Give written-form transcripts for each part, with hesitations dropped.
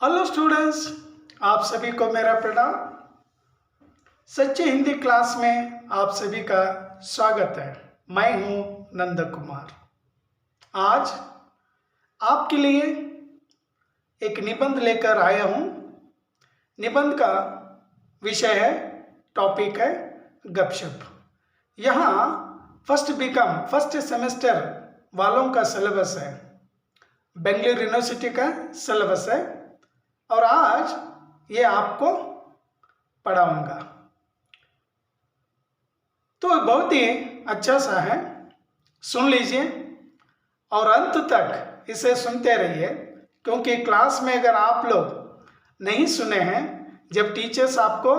Hello students, आप सभी को मेरा प्रणाम। सच्चे हिंदी क्लास में आप सभी का स्वागत है। मैं हूं नंद कुमार। आज आपके लिए एक निबंध लेकर आया हूं। निबंध का विषय है, टॉपिक है गपशप। यहाँ फर्स्ट सेमेस्टर वालों का सिलेबस है, बेंगलुरु यूनिवर्सिटी का सिलेबस है और आज ये आपको पढ़ाऊंगा। तो बहुत ही अच्छा सा है, सुन लीजिए और अंत तक इसे सुनते रहिए, क्योंकि क्लास में अगर आप लोग नहीं सुने हैं, जब टीचर्स आपको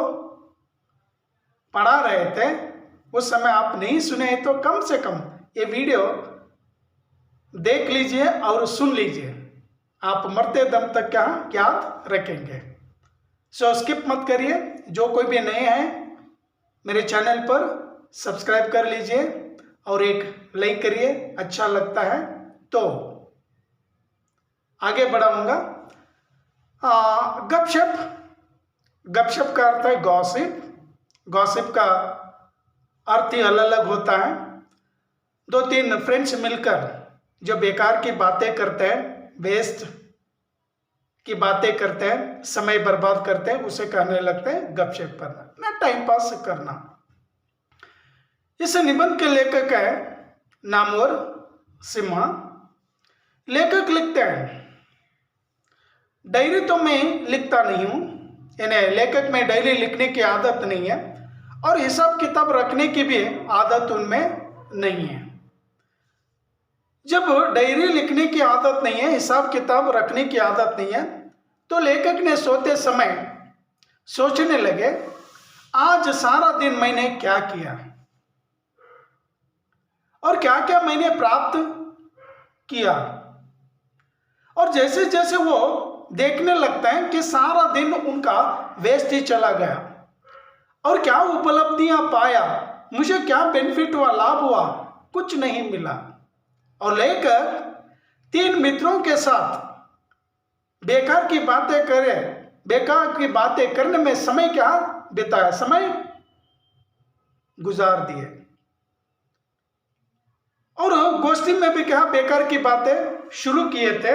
पढ़ा रहे थे उस समय आप नहीं सुने तो कम से कम ये वीडियो देख लीजिए और सुन लीजिए, आप मरते दम तक क्या याद रखेंगे। सो स्किप मत करिए। जो कोई भी नए हैं मेरे चैनल पर सब्सक्राइब कर लीजिए और एक लाइक करिए, अच्छा लगता है तो आगे बढ़ाऊंगा। गपशप का अर्थ है गॉसिप। गॉसिप का अर्थ ही अलग अलग होता है। दो तीन फ्रेंड्स मिलकर जो बेकार की बातें करते हैं, वेस्ट की बातें करते हैं, समय बर्बाद करते हैं, उसे कहने लगते हैं गपशप करना, ना टाइम पास करना। इस निबंध के लेखक है नामवर सिम्हा। लेखक लिखते हैं, डायरी तो मैं लिखता नहीं हूं, यानी लेखक में डायरी लिखने की आदत नहीं है और हिसाब किताब रखने की भी आदत उनमें नहीं है। जब डायरी लिखने की आदत नहीं है, हिसाब किताब रखने की आदत नहीं है, तो लेखक ने सोते समय सोचने लगे, आज सारा दिन मैंने क्या किया और क्या क्या मैंने प्राप्त किया। और जैसे जैसे वो देखने लगता है कि सारा दिन उनका वेस्ट ही चला गया और क्या उपलब्धियां पाया, मुझे क्या बेनिफिट हुआ, लाभ हुआ, कुछ नहीं मिला। और लेकर तीन मित्रों के साथ बेकार की बातें करने में समय क्या बिताया, समय गुजार दिए। और गोष्ठी में भी क्या बेकार की बातें शुरू किए थे।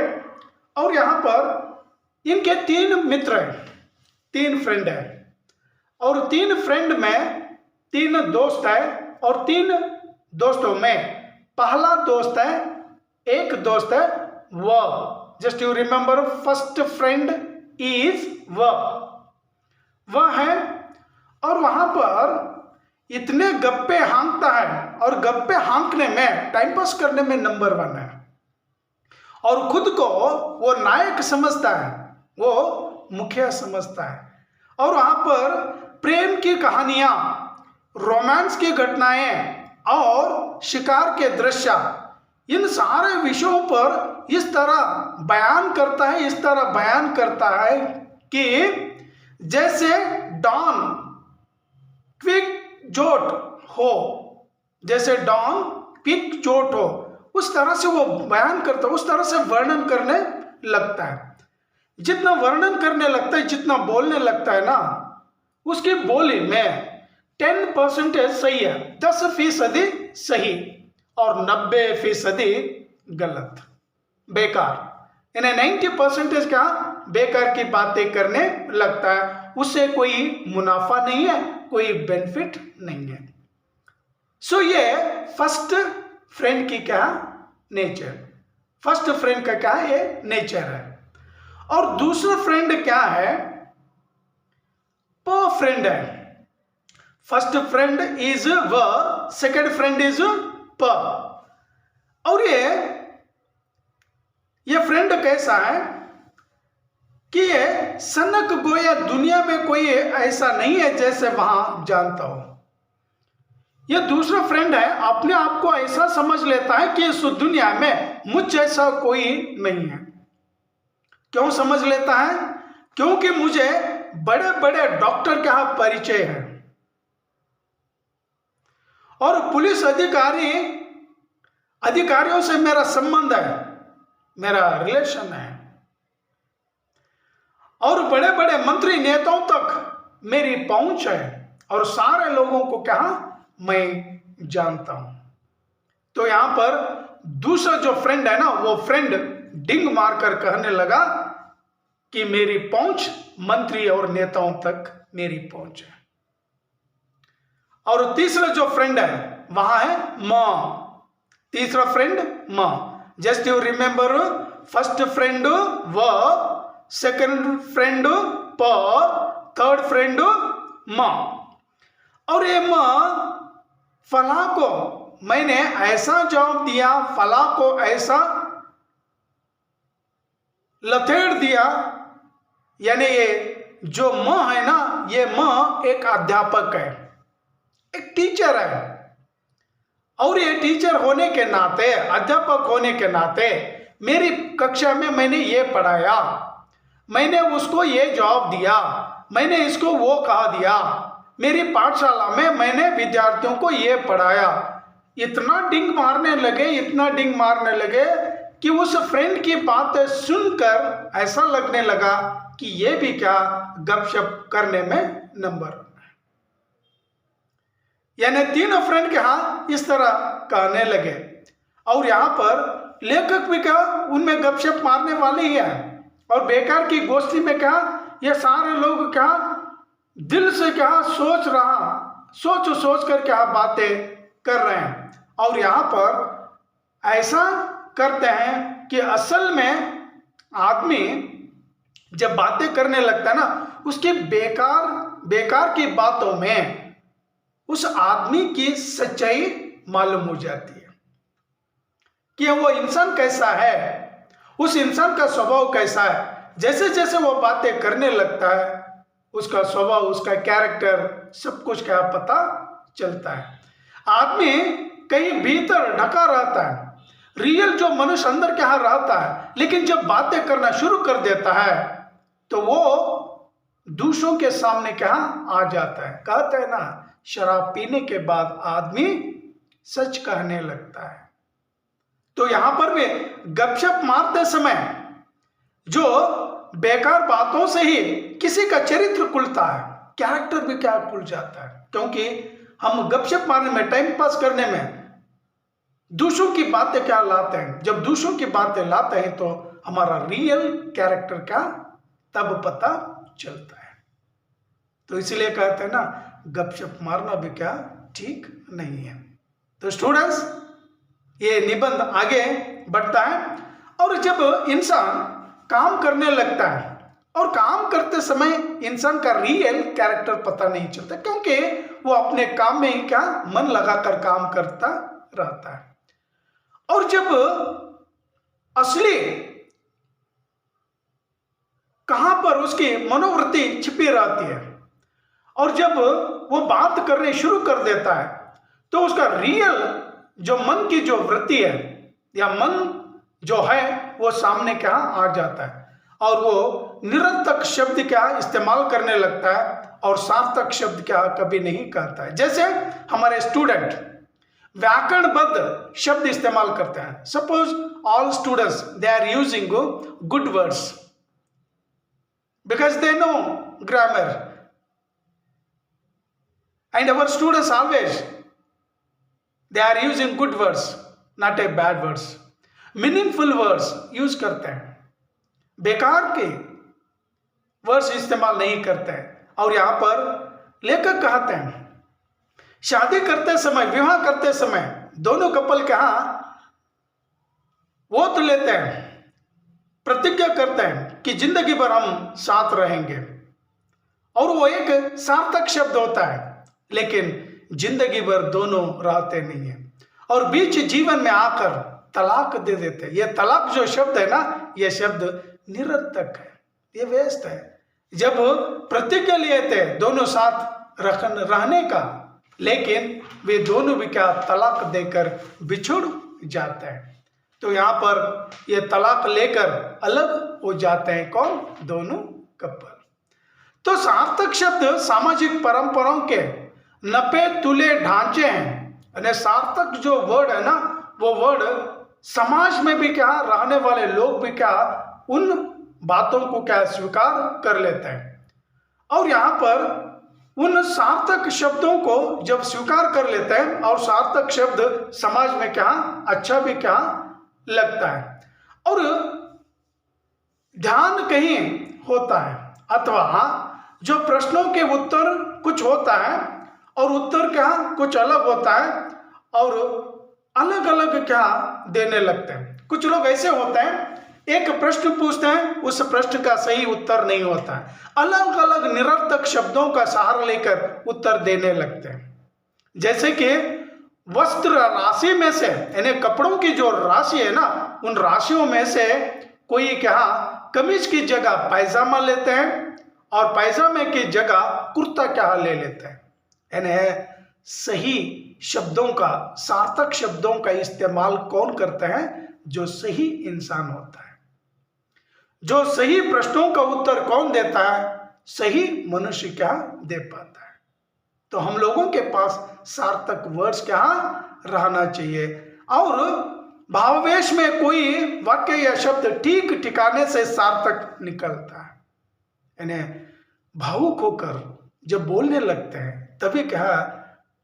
और यहां पर इनके तीन मित्र हैं, तीन फ्रेंड हैं और तीन फ्रेंड में तीन दोस्त है और तीन दोस्तों में पहला दोस्त है, एक दोस्त है वह। Just you remember, first friend is वह है। और वहां पर इतने गप्पे हाँकता है और गप्पे हाँकने में, टाइम पास करने में नंबर 1 है और खुद को वो नायक समझता है, वो मुखिया समझता है। और वहां पर प्रेम की कहानियां, रोमांस की घटनाएं और शिकार के दृश्य, इन सारे विषयों पर इस तरह बयान करता है कि जैसे डॉन क्विक जोट हो, उस तरह से वो बयान करता है, उस तरह से वर्णन करने लगता है। जितना वर्णन करने लगता है, जितना बोलने लगता है ना, उसकी बोली में 10% सही है, 10% सही और 90% गलत, बेकार। यानी 90% क्या बेकार की बातें करने लगता है, उससे कोई मुनाफा नहीं है, कोई बेनिफिट नहीं है। सो ये फर्स्ट फ्रेंड की क्या नेचर, फर्स्ट फ्रेंड का क्या ये नेचर है। और दूसरा फ्रेंड क्या है, प फ्रेंड है। फर्स्ट फ्रेंड इज व, सेकेंड फ्रेंड इज प। और ये फ्रेंड कैसा है कि ये सनक गोया, दुनिया में कोई ऐसा नहीं है जैसे वहां जानता हो। ये दूसरा फ्रेंड है, अपने आप को ऐसा समझ लेता है कि इस दुनिया में मुझ जैसा कोई नहीं है। क्यों समझ लेता है? क्योंकि मुझे बड़े बड़े डॉक्टर के यहां परिचय है और पुलिस अधिकारियों से मेरा संबंध है, मेरा रिलेशन है। और बड़े बड़े मंत्री नेताओं तक मेरी पहुंच है और सारे लोगों को क्या मैं जानता हूं। तो यहां पर दूसरा जो फ्रेंड है ना, वो फ्रेंड डिंग मारकर कहने लगा कि मेरी पहुंच मंत्री और नेताओं तक मेरी पहुंच है। और तीसरा जो फ्रेंड है वहां है मां। तीसरा फ्रेंड मां। Just you remember, first friend व, सेकंड फ्रेंड प, थर्ड फ्रेंड मां। और ये मां फला को मैंने ऐसा जवाब दिया, फला को ऐसा लथेड़ दिया, यानी ये जो मां है ना, ये मां एक अध्यापक है, एक टीचर है। और ये टीचर होने के नाते, अध्यापक होने के नाते मेरी कक्षा में मैंने ये पढ़ाया, मैंने उसको ये जवाब दिया, मैंने इसको वो कहा दिया, मेरी पाठशाला में मैंने विद्यार्थियों को ये पढ़ाया। इतना डिंग मारने लगे, इतना डिंग मारने लगे कि उस फ्रेंड की बातें सुनकर ऐसा लगने लगा कि ये भी क्या गपशप करने में नंबर। यानी तीनों फ्रेंड के इस तरह कहने लगे। और यहां पर लेखक भी क्या उनमें गपशप मारने वाले ही है। और बेकार की गोष्ठी में क्या ये सारे लोग क्या दिल से क्या सोच कर क्या बातें कर रहे हैं। और यहां पर ऐसा करते हैं कि असल में आदमी जब बातें करने लगता है ना, उसके बेकार की बातों में उस आदमी की सच्चाई मालूम हो जाती है कि वो इंसान कैसा है, उस इंसान का स्वभाव कैसा है। जैसे जैसे वो बातें करने लगता है, उसका स्वभाव, उसका कैरेक्टर, सब कुछ क्या पता चलता है। आदमी कहीं भीतर ढका रहता है, रियल जो मनुष्य अंदर क्या रहता है, लेकिन जब बातें करना शुरू कर देता है तो वो दूसरों के सामने क्या आ जाता है। कहते हैं ना, शराब पीने के बाद आदमी सच कहने लगता है। तो यहां पर भी गपशप मारते समय जो बेकार बातों से ही किसी का चरित्र खुलता है, कैरेक्टर भी क्या खुल जाता है। क्योंकि हम गपशप मारने में, टाइम पास करने में दूसरों की बातें क्या लाते हैं। जब दूसरों की बातें लाते हैं तो हमारा रियल कैरेक्टर का तब पता चलता है। तो इसलिए कहते हैं ना, गपशप मारना भी क्या ठीक नहीं है। तो स्टूडेंट्स, ये निबंध आगे बढ़ता है। और जब इंसान काम करने लगता है और काम करते समय इंसान का रियल कैरेक्टर पता नहीं चलता, क्योंकि वो अपने काम में ही क्या मन लगाकर काम करता रहता है। और जब असली कहां पर उसकी मनोवृत्ति छिपी रहती है और जब वो बात करने शुरू कर देता है तो उसका रियल जो मन की जो वृत्ति है या मन जो है वो सामने क्या आ जाता है। और वो निरर्थक शब्द क्या इस्तेमाल करने लगता है और सार्थक शब्द क्या कभी नहीं कहता है। जैसे हमारे स्टूडेंट व्याकरणबद्ध शब्द इस्तेमाल करते हैं। Suppose all students they are using good words because they know grammar, and our students always they are using good words, not a bad words, meaningful words use करते हैं, बेकार के वर्ड्स इस्तेमाल नहीं करते हैं। और यहां पर लेखक कहते हैं शादी करते समय, विवाह करते समय दोनों कपल के वो तो लेते हैं, प्रतिज्ञा करते हैं कि जिंदगी भर हम साथ रहेंगे। और वो एक सार्थक शब्द होता है, लेकिन जिंदगी भर दोनों रहते नहीं है और बीच जीवन में आकर तलाक दे देते हैं। ये तलाक जो शब्द है ना, ये शब्द निरर्थक है, ये वेस्ट है। जब प्रतिज्ञा लिए थे दोनों साथ रहने का, लेकिन वे दोनों भी क्या तलाक देकर बिछुड़ जाते हैं। तो यहाँ पर ये तलाक लेकर अलग हो जाते हैं कौन? दोनों कपल। तो सार्थक शब्द सामाजिक परंपराओं के नपे तुले ढांचे हैं। यानी सार्थक जो वर्ड है ना, वो वर्ड समाज में भी क्या रहने वाले लोग भी क्या उन बातों को क्या स्वीकार कर लेते हैं। और यहाँ पर उन सार्थक शब्दों को जब स्वीकार कर लेते हैं और सार्थक शब्द समाज में क्या अच्छा भी क्या लगता है, और ध्यान कहीं होता है अथवा जो प्रश्नों के उत्तर कुछ होता है और उत्तर क्या कुछ अलग होता है और अलग अलग क्या देने लगते हैं। कुछ लोग ऐसे होते हैं, एक प्रश्न पूछते हैं, उस प्रश्न का सही उत्तर नहीं होता है, अलग अलग निरर्थक शब्दों का सहारा लेकर उत्तर देने लगते हैं। जैसे कि वस्त्र राशि में से, यानी कपड़ों की जो राशि है ना, उन राशियों में से कोई क्या कमीज की जगह पैजामा लेते हैं और पैजामे की जगह कुर्ता क्या ले लेते हैं। यानी सही शब्दों का, सार्थक शब्दों का इस्तेमाल कौन करता है? जो सही इंसान होता है। जो सही प्रश्नों का उत्तर कौन देता है? सही मनुष्य क्या दे पाता है। तो हम लोगों के पास सार्थक वर्ड्स क्या रहना चाहिए, और भावावेश में कोई वाक्य या शब्द ठीक ठिकाने से सार्थक निकलता है। यानी भावुक होकर जब बोलने लगते हैं तभी क्या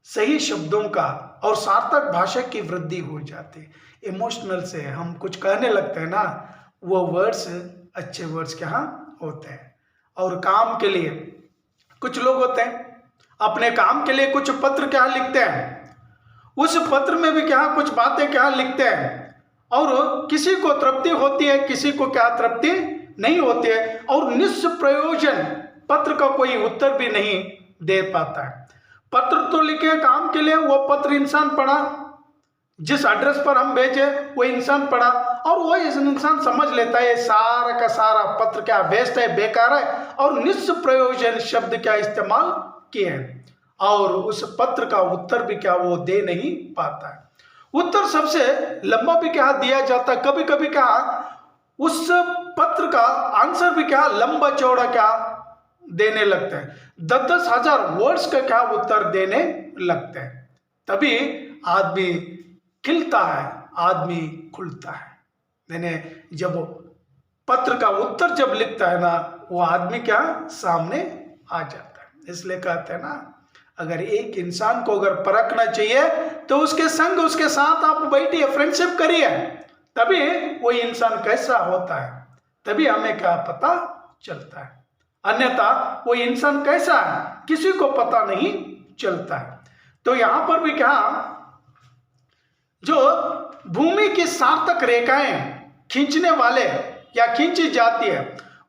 सही शब्दों का और सार्थक भाषा की वृद्धि हो जाती है। इमोशनल से हम कुछ कहने लगते हैं ना, वो वर्ड्स अच्छे वर्ड्स क्या होते हैं। और काम के लिए कुछ लोग होते हैं, अपने काम के लिए कुछ पत्र क्या लिखते हैं, उस पत्र में भी क्या कुछ बातें क्या लिखते हैं, और किसी को तृप्ति होती है, किसी को क्या तृप्ति नहीं होती है, और निष्प्रयोजन पत्र का कोई उत्तर भी नहीं दे पाता है। पत्र तो लिखे काम के लिए, वो पत्र इंसान पढ़ा, जिस एड्रेस पर हम भेजे वो इंसान पढ़ा, और वो इंसान समझ लेता है सारा का सारा पत्र क्या वेस्ट है, बेकार है, और निष्प्रयोजन शब्द क्या इस्तेमाल किए हैं, और उस पत्र का उत्तर भी क्या वो दे नहीं पाता है। उत्तर सबसे लंबा भी क्या दिया जाता है, कभी कभी क्या उस पत्र का आंसर भी क्या लंबा चौड़ा क्या देने लगते हैं, 10-10 हजार वर्ड्स का क्या उत्तर देने लगते हैं। तभी आदमी खिलता है, आदमी खुलता है। मैंने जब पत्र का उत्तर जब लिखता है ना, वो आदमी क्या सामने आ जाता है। इसलिए कहते हैं ना, अगर एक इंसान को अगर परखना चाहिए तो उसके संग, उसके साथ आप बैठिए, फ्रेंडशिप करिए, तभी वो इंसान कैसा होता है, तभी हमें क्या पता चलता है। अन्यथा वो इंसान कैसा है किसी को पता नहीं चलता है। तो यहां पर भी क्या, जो भूमि की सार्थक रेखाएं खींचने वाले या खींची जाती है,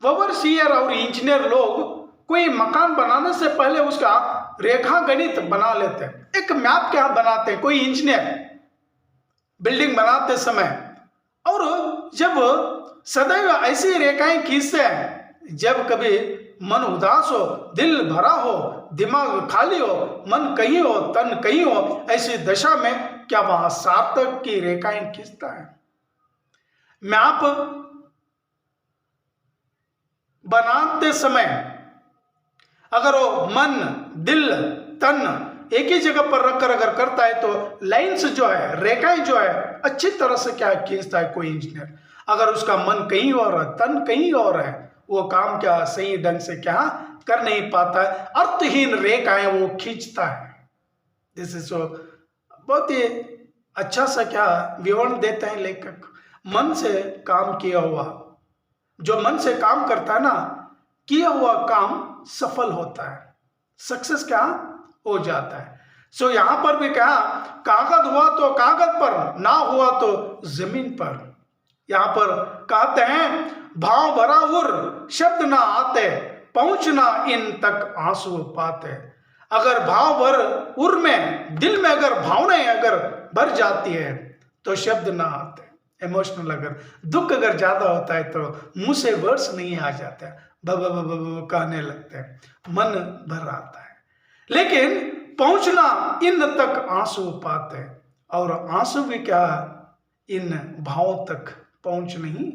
ओवरसीयर और इंजीनियर लोग कोई मकान बनाने से पहले उसका रेखा गणित बना लेते हैं, एक मैप क्या बनाते हैं। कोई इंजीनियर बिल्डिंग बनाते समय, और जब सदैव ऐसी रेखाएं खींचते हैं, जब कभी मन उदास हो, दिल भरा हो, दिमाग खाली हो, मन कहीं हो, तन कहीं हो, ऐसी दशा में क्या वहां सार्थक की रेखाएं खींचता है। मैप बनाते समय अगर वो मन, दिल, तन एक ही जगह पर रखकर अगर करता है तो लाइंस जो है, रेखाएं जो है, अच्छी तरह से क्या खींचता है कोई इंजीनियर। अगर उसका मन कहीं और है, तन कहीं और है, वो काम क्या सही ढंग से क्या कर नहीं पाता है, अर्थहीन रेखाएं वो खींचता है। जैसे सो बहुत ही अच्छा सा क्या विवरण देते हैं लेखक, मन से काम किया हुआ, जो मन से काम करता है ना, किया हुआ काम सफल होता है, सक्सेस क्या हो जाता है। सो यहां पर भी क्या, कागज हुआ तो कागज पर, ना हुआ तो जमीन पर। यहां पर कहते हैं, भाव भरा उर शब्द ना आते, पहुंचना इन तक आंसू पाते। अगर भाव भर उर में, दिल में अगर भावनाएं अगर भर जाती है तो शब्द ना आते। इमोशनल अगर दुख अगर ज्यादा होता है तो मुंह से वर्ड्स नहीं आ जाते, ब कहने लगते हैं, मन भर आता है। लेकिन पहुंचना इन तक आंसू पाते, और आंसू भी क्या इन भावों तक पहुंच नहीं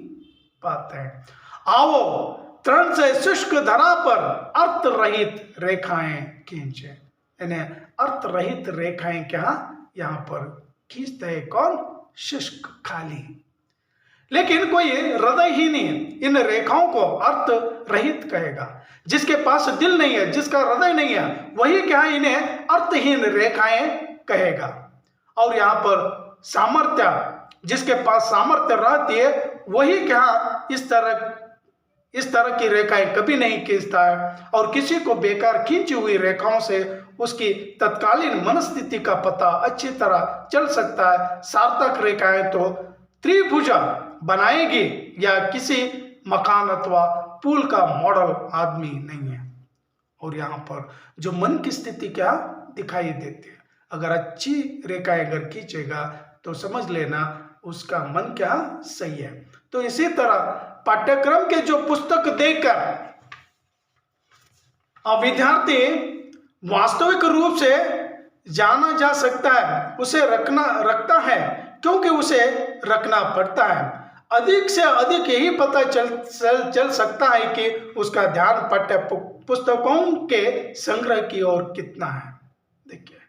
पाते हैं। आओ तरण से शुष्क धरा पर अर्थ रहित रेखाएं खींचे। यानी अर्थ रहित रेखाएं क्या यहाँ पर खींचते हैं, कौन? शुष्क, खाली। लेकिन कोई हृदयहीन इन रेखाओं को अर्थ रहित कहेगा। जिसके पास दिल नहीं है, जिसका हृदय नहीं है, वही क्या है, इन्हें अर्थहीन रेखाएं कहेगा। और यहाँ पर सामर्थ्य, जिसके पास सामर्थ्य रहती है, वही क्या इस तरह की रेखाएं कभी नहीं खींचता है। और किसी को बेकार खींची हुई रेखाओं से उसकी तत्कालीन मनस्थिति का पता अच्छी तरह चल सकता है। सार्थक रेखाएं तो त्रिभुजा बनाएगी या किसी मकान अथवा पुल का मॉडल आदमी नहीं है। और यहाँ पर जो मन की स्थिति क्या दिखाई देती है, अगर अच्छी रेखाएं अगर खींचेगा तो समझ लेना उसका मन क्या सही है। तो इसी तरह पाठ्यक्रम के जो पुस्तक देखकर विद्यार्थी वास्तविक रूप से जाना जा सकता है, उसे रखता है, क्योंकि उसे रखना पड़ता है। अधिक से अधिक यही पता चल सकता है कि उसका ध्यान पाठ्य पुस्तकों के संग्रह की ओर कितना है। देखिए,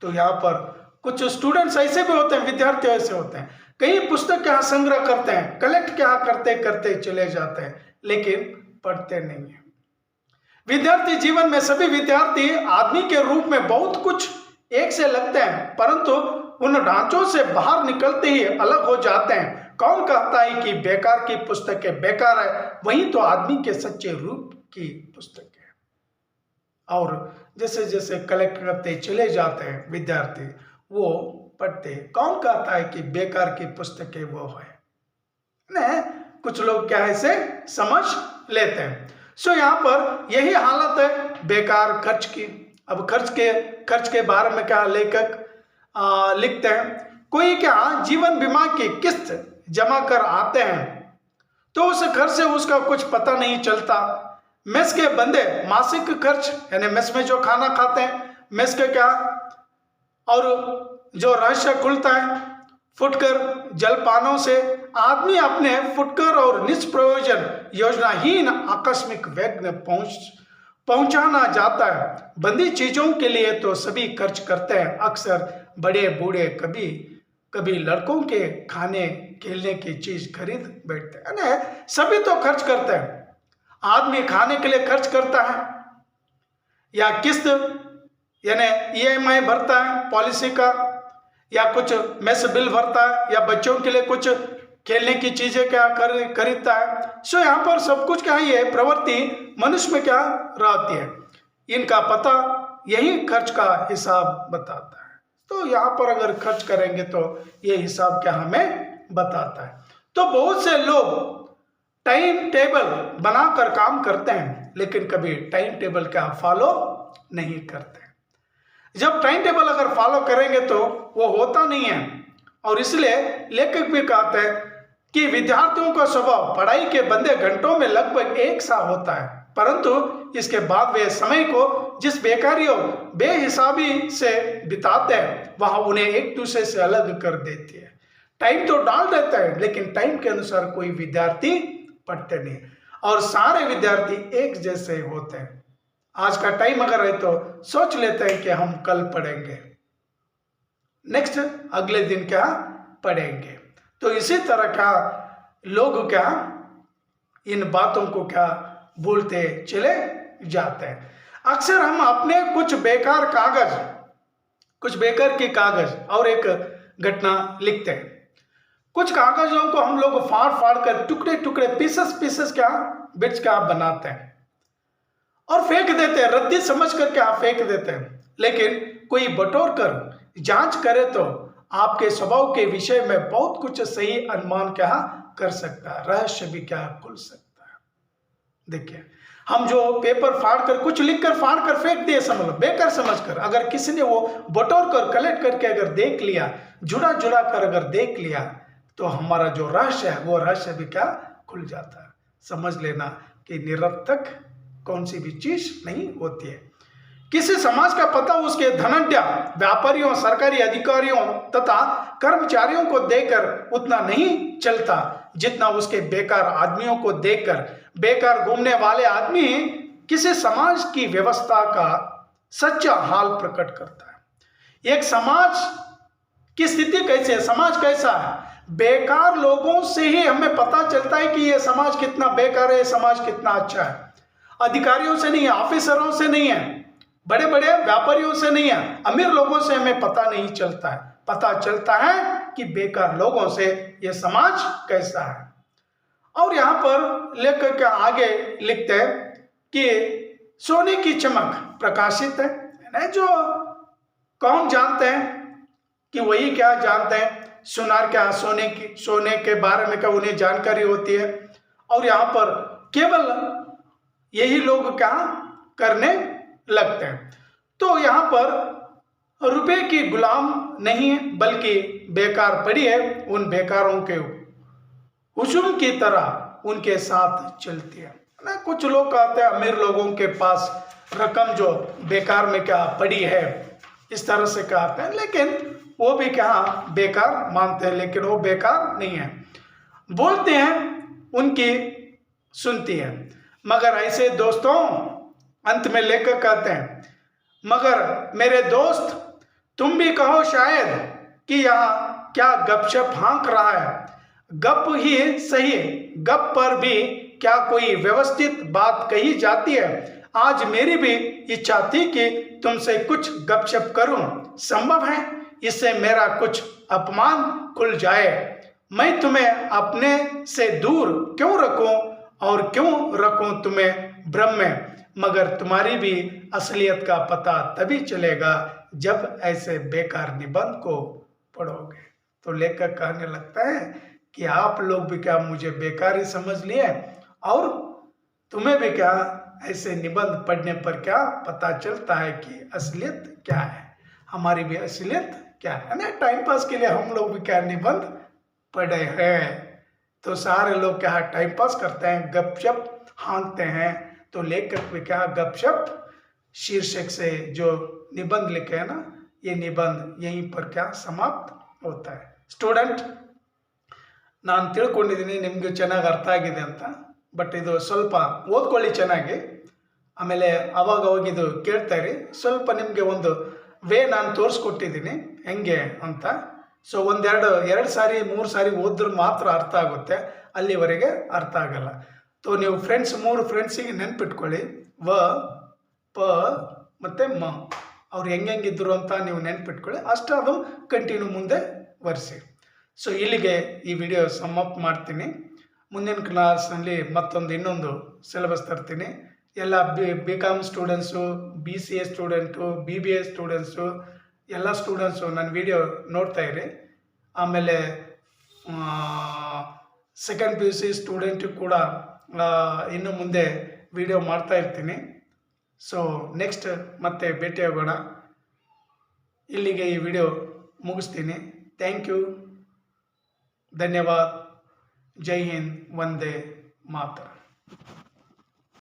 तो यहाँ पर कुछ स्टूडेंट्स ऐसे भी होते हैं, विद्यार्थी ऐसे होते हैं, कई पुस्तक यहाँ संग्रह करते हैं, कलेक्ट क्या करते चले जाते हैं, लेकिन पढ़ते नहीं है। विद्यार्थी जीवन में सभी विद्यार्थी आदमी के रूप में बहुत कुछ एक से लगते हैं, परंतु उन ढांचों से बाहर निकलते ही अलग हो जाते हैं। कौन कहता है कि बेकार की पुस्तकें बेकार है, वही तो आदमी के सच्चे रूप की पुस्तक है। और जैसे जैसे कलेक्ट करते चले जाते हैं विद्यार्थी, वो पढ़ते, कौन कहता है कि बेकार की पुस्तकें वो है नहीं, कुछ लोग क्या है इसे समझ लेते हैं। सो यहाँ पर यही हालत है बेकार खर्च की। अब खर्च के बारे में क्या लेखक लिखते हैं, कोई क्या जीवन बीमा की किस्त जमा कर आते हैं तो उस खर्च से उसका कुछ पता नहीं चलता। मेस के बंदे मासिक खर्च यानी मेस में जो खाना खाते हैं, मेस के क्या और जो रहस्य खुलता है फुटकर जलपानों से, आदमी अपने फुटकर और निष्प्रयोजन योजनाहीन आकस्मिक वेग में पहुंचाना जाता है। बंदी चीजों के लिए तो सभी खर्च करते हैं, अक्सर बड़े बूढ़े कभी लड़कों के खाने खेलने की चीज खरीद बैठते हैं, सभी तो खर्च करते हैं। आदमी खाने के लिए खर्च करता है या किस्त यानी EMI भरता है पॉलिसी का, या कुछ मेस बिल भरता है, या बच्चों के लिए कुछ खेलने की चीजें क्या खरीदता है। सो यहाँ पर सब कुछ क्या है, प्रवृत्ति मनुष्य में क्या रहती है, इनका पता यही खर्च का हिसाब बताता है। तो यहाँ पर अगर खर्च करेंगे तो ये हिसाब क्या हमें बताता है। तो बहुत से लोग टाइम टेबल बनाकर काम करते हैं, लेकिन कभी टाइम टेबल क्या फॉलो नहीं करते। जब टाइम टेबल अगर फॉलो करेंगे तो वो होता नहीं है। और इसलिए लेखक भी कहते हैं कि विद्यार्थियों का स्वभाव पढ़ाई के बंदे घंटों में लगभग एक सा होता है, परंतु इसके बाद वे समय को जिस बेकारियों बेहिसाबी से बिताते हैं वह उन्हें एक दूसरे से अलग कर देती है। टाइम तो डाल देता है, लेकिन टाइम के अनुसार कोई विद्यार्थी पढ़ते नहीं, और सारे विद्यार्थी एक जैसे होते हैं। आज का टाइम अगर है तो सोच लेते हैं कि हम कल पढ़ेंगे, नेक्स्ट अगले दिन क्या पढ़ेंगे। तो इसी तरह का लोग क्या इन बातों को क्या भूलते चले जाते हैं। अक्सर हम अपने कुछ बेकार की कागज और एक घटना लिखते हैं। कुछ कागजों को हम लोग फाड़ कर टुकड़े पीसेस क्या बिट्स क्या बनाते हैं और फेंक देते हैं, रद्दी समझ कर क्या फेंक देते हैं। लेकिन कोई बटोर कर जांच करे तो आपके स्वभाव के विषय में बहुत कुछ सही अनुमान क्या कर सकता है, रहस्य भी क्या खुल सकता है। देखिए, हम जो पेपर फाड़ कर कुछ लिख कर फाड़ कर फेंक दिए समझ लो बेकार समझ कर, अगर किसी ने वो बटोर कर कलेक्ट करके अगर देख लिया, जुड़ा कर अगर देख लिया, तो हमारा जो रहस्य है वो रहस्य भी क्या खुल जाता है। समझ लेना कि निरर्थक कौन सी भी चीज नहीं होती है। किसी समाज का पता उसके धनाढ्य व्यापारियों, सरकारी अधिकारियों तथा कर्मचारियों को देकर उतना नहीं चलता जितना उसके बेकार आदमियों को देखकर। बेकार घूमने वाले आदमी किसी समाज की व्यवस्था का सच्चा हाल प्रकट करता है। एक समाज की स्थिति कैसे है, समाज कैसा है, बेकार लोगों से ही हमें पता चलता है कि ये समाज कितना बेकार है, ये समाज कितना अच्छा है। अधिकारियों से नहीं है, ऑफिसरों से नहीं है, बड़े बड़े व्यापारियों से नहीं है, अमीर लोगों से हमें पता नहीं चलता है। पता चलता है कि बेकार लोगों से ये समाज कैसा है। और यहां पर लेखक के आगे लिखते हैं कि सोने की चमक प्रकाशित है, जो कौन जानते हैं कि वही क्या जानते हैं। सुनार क्या सोने के बारे में क्या उन्हें जानकारी होती है। और यहाँ पर केवल यही लोग क्या करने लगते हैं। तो यहाँ पर रुपए की गुलाम नहीं है, बल्कि बेकार पड़ी है, उन बेकारों के हुजूम की तरह उनके साथ चलती है ना। कुछ लोग कहते हैं अमीर लोगों के पास रकम जो बेकार में क्या पड़ी है, इस तरह से कहते हैं, लेकिन वो भी क्या बेकार मानते हैं, लेकिन वो बेकार नहीं है। बोलते हैं उनकी सुनती है। मगर ऐसे दोस्तों, अंत में लेकर कहते हैं, मगर मेरे दोस्त तुम भी कहो शायद कि यहाँ क्या गपशप हाँक रहा है। गप ही सही, गप पर भी क्या कोई व्यवस्थित बात कही जाती है। आज मेरी भी इच्छा थी कि तुमसे कुछ गपशप करूं, संभव है इससे मेरा कुछ अपमान खुल जाए। मैं तुम्हें अपने से दूर क्यों रखूं और क्यों रखूं तुम्हें भ्रम में, मगर तुम्हारी भी असलियत का पता तभी चलेगा जब ऐसे बेकार निबंध को पढ़ोगे। तो लेखक कहने लगता है कि आप लोग भी क्या मुझे बेकार ही समझ लिए, और तुम्हें भी क्या ऐसे निबंध पढ़ने पर क्या पता चलता है कि असलियत क्या है, हमारी भी असलियत क्या है ना। टाइम पास के लिए हम लोग भी क्या निबंध पढ़े हैं। तो सारे लोग क्या टाइम पास करते हैं, गपशप हाँकते हैं। तो लेखक भी क्या गपशप शीर्षक से जो निबंध लिखे है ना, ये निबंध यहीं पर क्या समाप्त होता है। स्टूडेंट, ನಾನು ತಿಳ್ಕೊಂಡಿದ್ದೀನಿ ನಿಮಗೆ ಚೆನ್ನಾಗಿ ಅರ್ಥ ಆಗಿದೆ ಅಂತ, ಬಟ್ ಇದು ಸ್ವಲ್ಪ ಓದ್ಕೊಳ್ಳಿ ಚೆನ್ನಾಗಿ, ಆಮೇಲೆ ಅವಾಗ ಇದು ಕೇಳ್ತಾ ಇರಿ. ಸ್ವಲ್ಪ ನಿಮಗೆ ಒಂದು ನಾನು ತೋರಿಸ್ಕೊಟ್ಟಿದ್ದೀನಿ ಹೆಂಗೆ ಅಂತ. ಸೊ ಎರಡು ಸಾರಿ 3 ಸಾರಿ ಓದಿದ್ರೆ ಮಾತ್ರ ಅರ್ಥ ಆಗುತ್ತೆ, ಅಲ್ಲಿವರೆಗೆ ಅರ್ಥ ಆಗಲ್ಲ. ಸೊ ನೀವು ಫ್ರೆಂಡ್ಸ್ 3 ಫ್ರೆಂಡ್ಸಿಗೆ ನೆನ್ಪಿಟ್ಕೊಳ್ಳಿ, ವ ಪ ಮತ್ತು ಮ, ಅವ್ರು ಹೆಂಗಿದ್ರು ಅಂತ ನೀವು ನೆನ್ಪಿಟ್ಕೊಳ್ಳಿ. ಅಷ್ಟು ಅದು ಕಂಟಿನ್ಯೂ ಮುಂದೆ ವರ್ಸಿ. ಸೊ ಇಲ್ಲಿಗೆ ಈ ವಿಡಿಯೋ ಸಮ್ಮಪ್ ಮಾಡ್ತೀನಿ. ಮುಂದಿನ ಕ್ಲಾಸ್ನಲ್ಲಿ ಇನ್ನೊಂದು ಸಿಲೆಬಸ್ ತರ್ತೀನಿ. ಎಲ್ಲ BCom students, BCA student, BBA students, ಎಲ್ಲ ಸ್ಟೂಡೆಂಟ್ಸು ನನ್ನ ವಿಡಿಯೋ ನೋಡ್ತಾ ಇರಿ. ಆಮೇಲೆ ಸೆಕೆಂಡ್ PUC ಸ್ಟೂಡೆಂಟು ಕೂಡ ಇನ್ನು ಮುಂದೆ ವಿಡಿಯೋ ಮಾಡ್ತಾ ಇರ್ತೀನಿ. ಸೊ ನೆಕ್ಸ್ಟ್ ಮತ್ತೆ ಭೇಟಿಯಾಗೋಣ. ಇಲ್ಲಿಗೆ ಈ ವಿಡಿಯೋ ಮುಗಿಸ್ತೀನಿ. ಥ್ಯಾಂಕ್ ಯು, धन्यवाद. जय हिंद, वंदे मातरम.